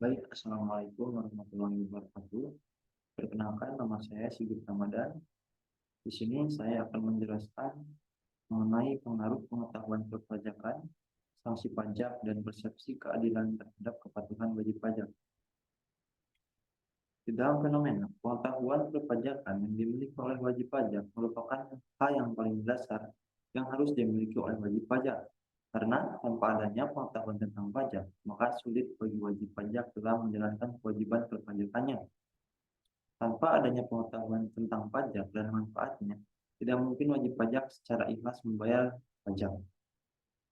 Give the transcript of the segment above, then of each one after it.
Baik, Assalamualaikum warahmatullahi wabarakatuh. Perkenalkan, nama saya Sigit Ramadan. Di sini saya akan menjelaskan mengenai pengaruh pengetahuan perpajakan, sanksi pajak, dan persepsi keadilan terhadap kepatuhan wajib pajak. Di dalam fenomena, pengetahuan perpajakan yang dimiliki oleh wajib pajak merupakan hal yang paling dasar yang harus dimiliki oleh wajib pajak. Karena tanpa adanya pengetahuan tentang pajak, maka sulit bagi wajib pajak dalam menjalankan kewajiban perpajakannya. Tanpa adanya pengetahuan tentang pajak dan manfaatnya, tidak mungkin wajib pajak secara ikhlas membayar pajak.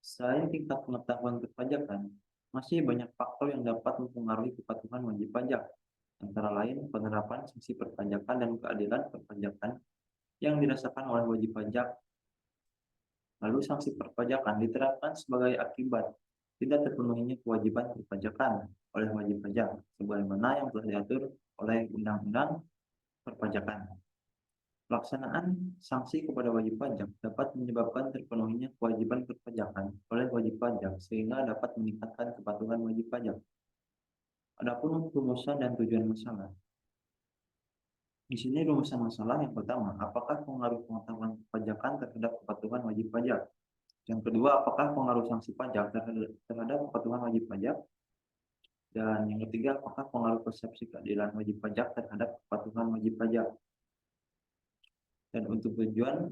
Selain tingkat pengetahuan perpajakan, masih banyak faktor yang dapat mempengaruhi kepatuhan wajib pajak, antara lain penerapan sanksi perpajakan dan keadilan perpajakan yang dirasakan oleh wajib pajak. Lalu sanksi perpajakan diterapkan sebagai akibat tidak terpenuhinya kewajiban perpajakan oleh wajib pajak, sebagaimana yang telah diatur oleh Undang-Undang Perpajakan. Pelaksanaan sanksi kepada wajib pajak dapat menyebabkan terpenuhinya kewajiban perpajakan oleh wajib pajak sehingga dapat meningkatkan kepatuhan wajib pajak. Adapun rumusan dan tujuan masalah. Di sini rumusan masalah yang pertama, apakah pengaruh pengetahuan perpajakan terhadap kepatuhan wajib pajak? Yang kedua, apakah pengaruh sanksi pajak terhadap kepatuhan wajib pajak? Dan yang ketiga, apakah pengaruh persepsi keadilan wajib pajak terhadap kepatuhan wajib pajak? Dan untuk tujuan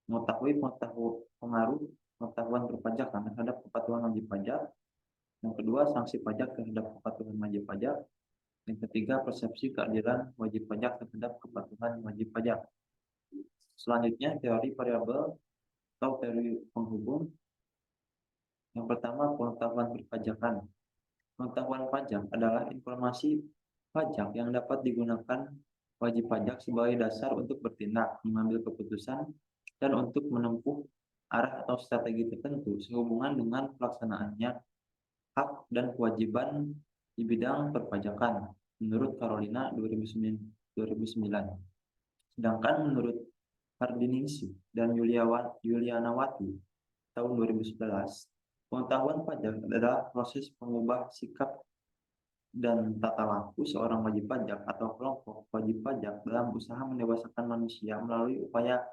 mengetahui pengaruh pengetahuan perpajakan terhadap kepatuhan wajib pajak. Yang kedua, sanksi pajak terhadap kepatuhan wajib pajak. Yang ketiga, persepsi keadilan wajib pajak terhadap kepatuhan wajib pajak. Selanjutnya, teori variabel atau teori penghubung. Yang pertama, pengetahuan perpajakan. Pengetahuan pajak adalah informasi pajak yang dapat digunakan wajib pajak sebagai dasar untuk bertindak, mengambil keputusan, dan untuk menempuh arah atau strategi tertentu sehubungan dengan pelaksanaannya hak dan kewajiban di bidang perpajakan menurut Carolina 2009. Sedangkan menurut Hardiningsih dan Yulianawati tahun 2011, pengetahuan pajak adalah proses pengubah sikap dan tata laku seorang wajib pajak atau kelompok wajib pajak dalam usaha mendewasakan manusia melalui upaya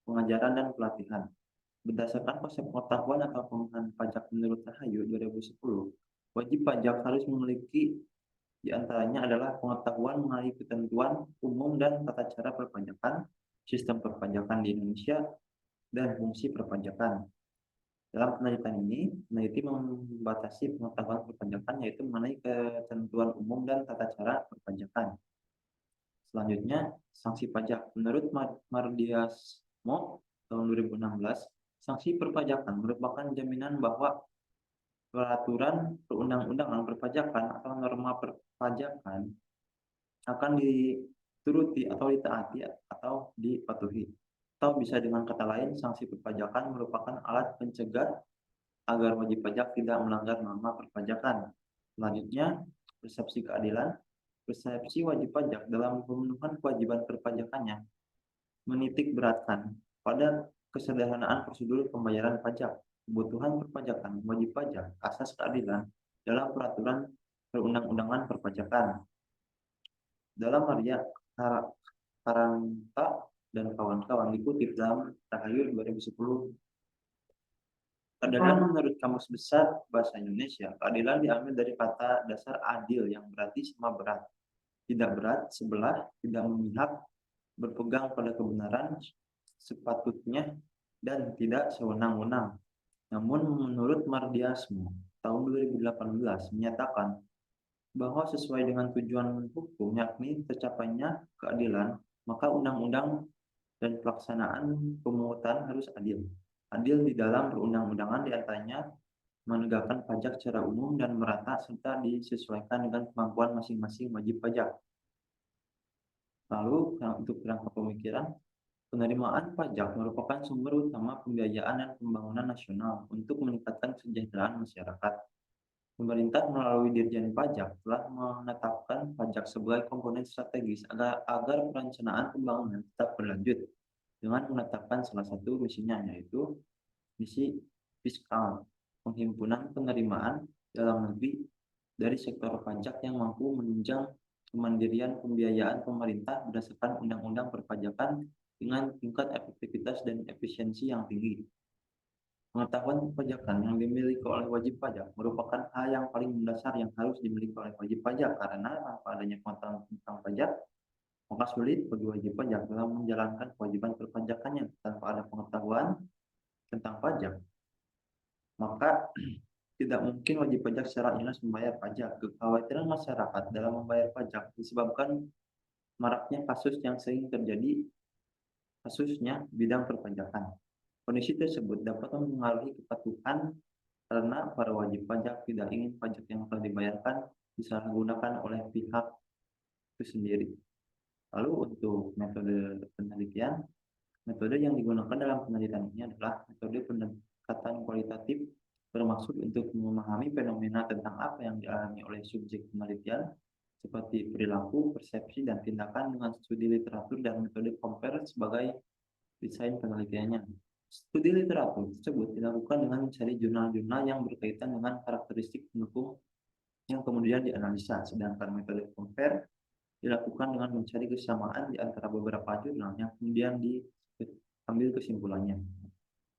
pengajaran dan pelatihan. Berdasarkan konsep pengetahuan atau pengetahuan pajak menurut Rahayu 2010, wajib pajak harus memiliki di antaranya adalah pengetahuan mengenai ketentuan umum dan tata cara perpajakan, sistem perpajakan di Indonesia, dan fungsi perpajakan. Dalam penelitian ini, peneliti membatasi pengetahuan perpajakan yaitu mengenai ketentuan umum dan tata cara perpajakan. Selanjutnya, sanksi pajak. Menurut Mardiasmo tahun 2016, sanksi perpajakan merupakan jaminan bahwa peraturan perundang-undangan perpajakan atau norma perpajakan akan dituruti atau ditaati atau dipatuhi. Atau bisa dengan kata lain, sanksi perpajakan merupakan alat pencegah agar wajib pajak tidak melanggar norma perpajakan. Selanjutnya, persepsi keadilan. Persepsi wajib pajak dalam pemenuhan kewajiban perpajakannya menitik beratkan pada kesederhanaan prosedur pembayaran pajak, kebutuhan perpajakan, wajib pajak, asas keadilan dalam peraturan perundang-undangan perpajakan. Dalam Maria Karanta dan kawan-kawan dikutip dalam Rahayu 2010. Keadilan menurut Kamus Besar Bahasa Indonesia, keadilan diambil dari kata dasar adil yang berarti sama berat. Tidak berat, sebelah, tidak memihak, berpegang pada kebenaran sepatutnya, dan tidak sewenang-wenang. Namun menurut Mardiasmo tahun 2018 menyatakan bahwa sesuai dengan tujuan hukum yakni tercapainya keadilan, maka undang-undang dan pelaksanaan pemungutan harus adil. Adil di dalam perundang-undangan diantaranya menegakkan pajak secara umum dan merata serta disesuaikan dengan kemampuan masing-masing wajib pajak. Lalu untuk kerangka pemikiran, penerimaan pajak merupakan sumber utama pembiayaan dan pembangunan nasional untuk meningkatkan kesejahteraan masyarakat. Pemerintah melalui Dirjen Pajak telah menetapkan pajak sebagai komponen strategis agar perencanaan pembangunan tetap berlanjut dengan menetapkan salah satu misinya, yaitu misi fiskal, penghimpunan penerimaan dalam negeri dari sektor pajak yang mampu menunjang kemandirian pembiayaan pemerintah berdasarkan undang-undang perpajakan dengan tingkat efektivitas dan efisiensi yang tinggi. Pengetahuan perpajakan yang dimiliki oleh wajib pajak merupakan hal yang paling mendasar yang harus dimiliki oleh wajib pajak karena tanpa adanya pengetahuan tentang pajak, maka sulit bagi wajib pajak dalam menjalankan kewajiban perpajakannya. Tanpa ada pengetahuan tentang pajak, maka tidak mungkin wajib pajak secara jelas membayar pajak. Kekhawatiran masyarakat dalam membayar pajak disebabkan maraknya kasus yang sering terjadi, kasusnya bidang perpajakan. Kondisi tersebut dapat mempengaruhi kepatuhan karena para wajib pajak tidak ingin pajak yang telah dibayarkan disalahgunakan oleh pihak itu sendiri. Lalu untuk metode penelitian, metode yang digunakan dalam penelitian ini adalah metode pendekatan kualitatif bermaksud untuk memahami fenomena tentang apa yang dialami oleh subjek penelitian seperti perilaku, persepsi, dan tindakan dengan studi literatur dan metode compare sebagai desain penelitiannya. Studi literatur tersebut dilakukan dengan mencari jurnal-jurnal yang berkaitan dengan karakteristik pendukung yang kemudian dianalisa, sedangkan metode compare dilakukan dengan mencari kesamaan di antara beberapa jurnal yang kemudian diambil kesimpulannya.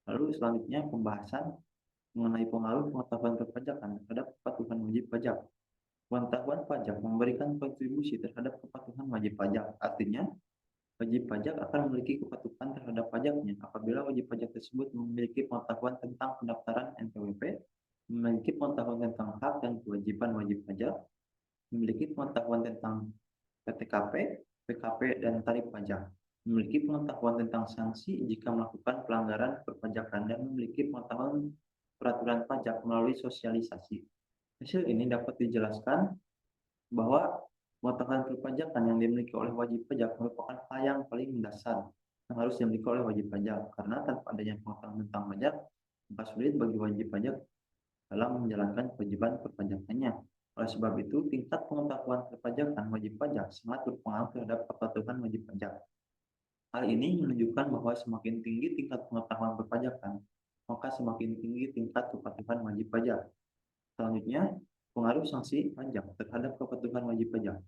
Lalu selanjutnya pembahasan mengenai pengaruh pengetahuan perpajakan terhadap kepatuhan wajib pajak. Pengetahuan pajak memberikan kontribusi terhadap kepatuhan wajib pajak. Artinya, wajib pajak akan memiliki kepatuhan terhadap pajaknya apabila wajib pajak tersebut memiliki pengetahuan tentang pendaftaran NPWP, memiliki pengetahuan tentang hak dan kewajiban wajib pajak, memiliki pengetahuan tentang PTKP, PKP, dan tarif pajak, memiliki pengetahuan tentang sanksi jika melakukan pelanggaran perpajakan, dan memiliki pengetahuan peraturan pajak melalui sosialisasi. Hasil ini dapat dijelaskan bahwa pengetahuan perpajakan yang dimiliki oleh wajib pajak merupakan hal yang paling mendasar yang harus dimiliki oleh wajib pajak, karena tanpa adanya pengetahuan tentang pajak, maka sulit bagi wajib pajak dalam menjalankan kewajiban perpajakannya. Oleh sebab itu, tingkat pengetahuan perpajakan wajib pajak sangat berpengaruh terhadap kepatuhan wajib pajak. Hal ini menunjukkan bahwa semakin tinggi tingkat pengetahuan perpajakan, maka semakin tinggi tingkat kepatuhan wajib pajak. Selanjutnya, pengaruh sanksi pajak terhadap kepatuhan wajib pajak.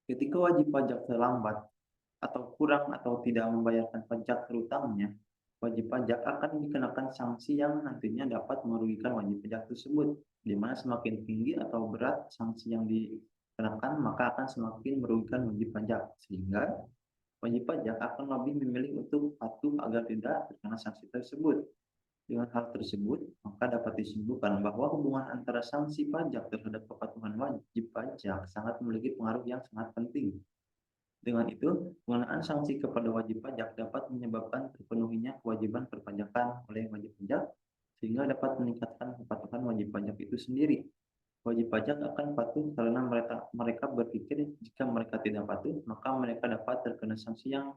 Ketika wajib pajak terlambat atau kurang atau tidak membayarkan pajak terutamanya, wajib pajak akan dikenakan sanksi yang nantinya dapat merugikan wajib pajak tersebut, di mana semakin tinggi atau berat sanksi yang dikenakan, maka akan semakin merugikan wajib pajak, sehingga wajib pajak akan lebih memilih untuk patuh agar tidak terkena sanksi tersebut. Dengan hal tersebut, maka dapat disimpulkan bahwa hubungan antara sanksi pajak terhadap kepatuhan wajib pajak sangat memiliki pengaruh yang sangat penting. Dengan itu, penggunaan sanksi kepada wajib pajak dapat menyebabkan terpenuhinya kewajiban perpajakan oleh wajib pajak, sehingga dapat meningkatkan kepatuhan wajib pajak itu sendiri. Wajib pajak akan patuh karena mereka berpikir jika mereka tidak patuh, maka mereka dapat terkena sanksi yang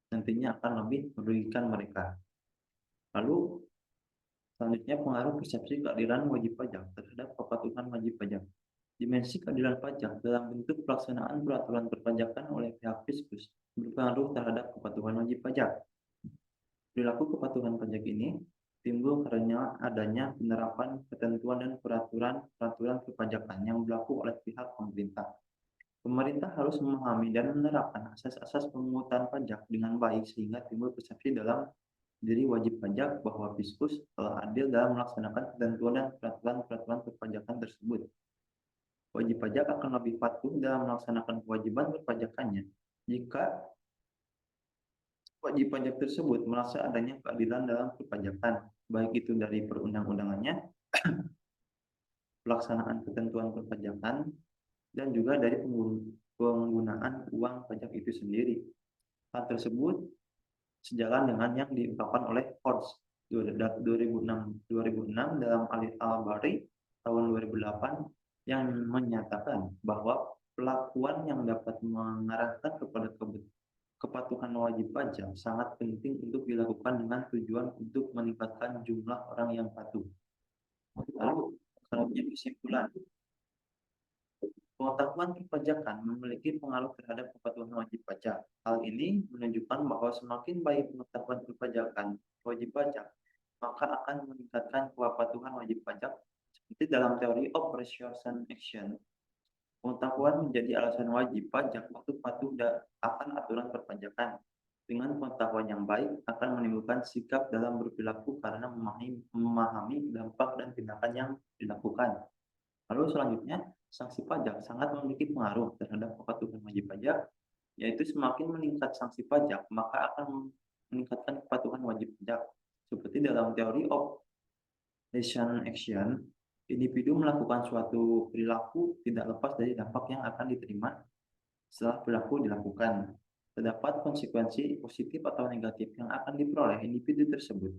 nantinya akan lebih merugikan mereka. Lalu, selanjutnya pengaruh persepsi keadilan wajib pajak terhadap kepatuhan wajib pajak. Dimensi keadilan pajak dalam bentuk pelaksanaan peraturan perpajakan oleh pihak fiskus berpengaruh terhadap kepatuhan wajib pajak. Perilaku kepatuhan pajak ini timbul karena adanya penerapan ketentuan dan peraturan perpajakan yang berlaku oleh pihak pemerintah. Pemerintah harus memahami dan menerapkan asas-asas pemungutan pajak dengan baik sehingga timbul persepsi dalam diri wajib pajak bahwa fiskus telah adil dalam melaksanakan ketentuan dan peraturan perpajakan tersebut. Wajib pajak akan lebih patuh dalam melaksanakan kewajiban perpajakannya jika wajib pajak tersebut merasa adanya keadilan dalam perpajakan, baik itu dari perundang-undangannya, pelaksanaan ketentuan perpajakan, dan juga dari penggunaan uang pajak itu sendiri. Hal tersebut sejalan dengan yang diungkapkan oleh Forbes 2006 dalam Al-Bari tahun 2008 yang menyatakan bahwa pelakuan yang dapat mengarahkan kepada kepatuhan wajib pajak sangat penting untuk dilakukan dengan tujuan untuk meningkatkan jumlah orang yang patuh. Lalu, selanjutnya kesimpulan. Pengetahuan perpajakan memiliki pengaruh terhadap kepatuhan wajib pajak. Hal ini menunjukkan bahwa semakin baik pengetahuan perpajakan wajib pajak, maka akan meningkatkan kepatuhan wajib pajak Seperti dalam teori Operation Action, pengetahuan menjadi alasan wajib pajak untuk patuh akan aturan perpajakan. Dengan pengetahuan yang baik akan menimbulkan sikap dalam berperilaku karena memahami dampak dan tindakan yang dilakukan. Lalu selanjutnya, sanksi pajak sangat memiliki pengaruh terhadap kepatuhan wajib pajak, yaitu semakin meningkat sanksi pajak, maka akan meningkatkan kepatuhan wajib pajak. Seperti dalam teori Operation Action, individu melakukan suatu perilaku tidak lepas dari dampak yang akan diterima setelah perilaku dilakukan. Terdapat konsekuensi positif atau negatif yang akan diperoleh individu tersebut.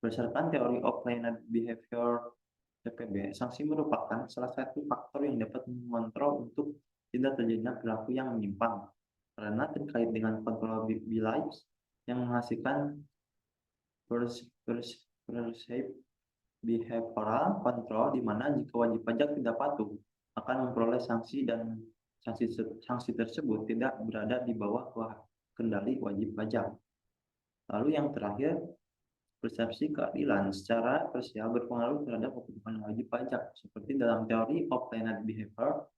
Berdasarkan teori of Learned Behavior (TPB), sanksi merupakan salah satu faktor yang dapat mengontrol untuk tidak terjadinya perilaku yang menyimpang, karena terkait dengan kontrol beliefs yang menghasilkan perceived behavioral control, di mana jika wajib pajak tidak patuh akan memperoleh sanksi dan sanksi tersebut tidak berada di bawah kendali wajib pajak. Lalu yang terakhir, persepsi keadilan secara parsial berpengaruh terhadap keputusan wajib pajak, seperti dalam teori of Learned Behavior,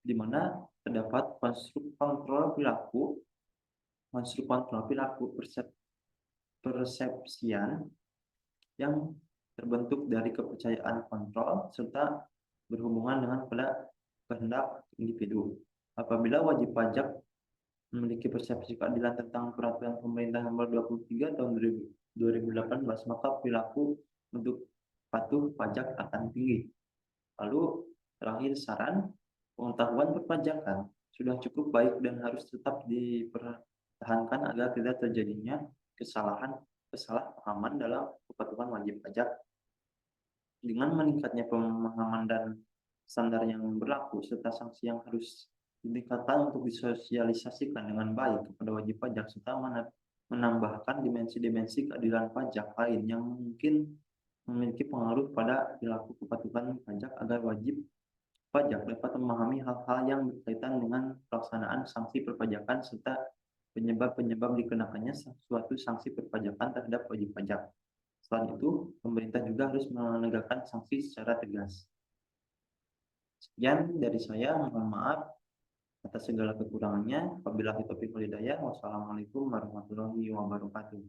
di mana terdapat konstruk kontrol perilaku persepsian yang terbentuk dari kepercayaan kontrol serta berhubungan dengan kehendak individu. Apabila wajib pajak memiliki persepsi keadilan tentang peraturan pemerintah nomor 23 tahun 2018, maka perilaku untuk patuh pajak akan tinggi. Lalu terakhir saran, pengetahuan perpajakan sudah cukup baik dan harus tetap dipertahankan agar tidak terjadinya kesalahpahaman dalam kepatuhan wajib pajak. Dengan meningkatnya pemahaman dan standar yang berlaku serta sanksi yang harus ditingkatkan untuk disosialisasikan dengan baik kepada wajib pajak, serta menambahkan dimensi-dimensi keadilan pajak lain yang mungkin memiliki pengaruh pada perilaku kepatuhan pajak, agar wajib pajak dapat memahami hal-hal yang berkaitan dengan pelaksanaan sanksi perpajakan serta penyebab-penyebab dikenakannya suatu sanksi perpajakan terhadap wajib pajak. Selain itu, pemerintah juga harus menegakkan sanksi secara tegas. Sekian dari saya, mohon maaf atas segala kekurangannya. Wabillahi taufiq wal hidayah. Wassalamualaikum warahmatullahi wabarakatuh.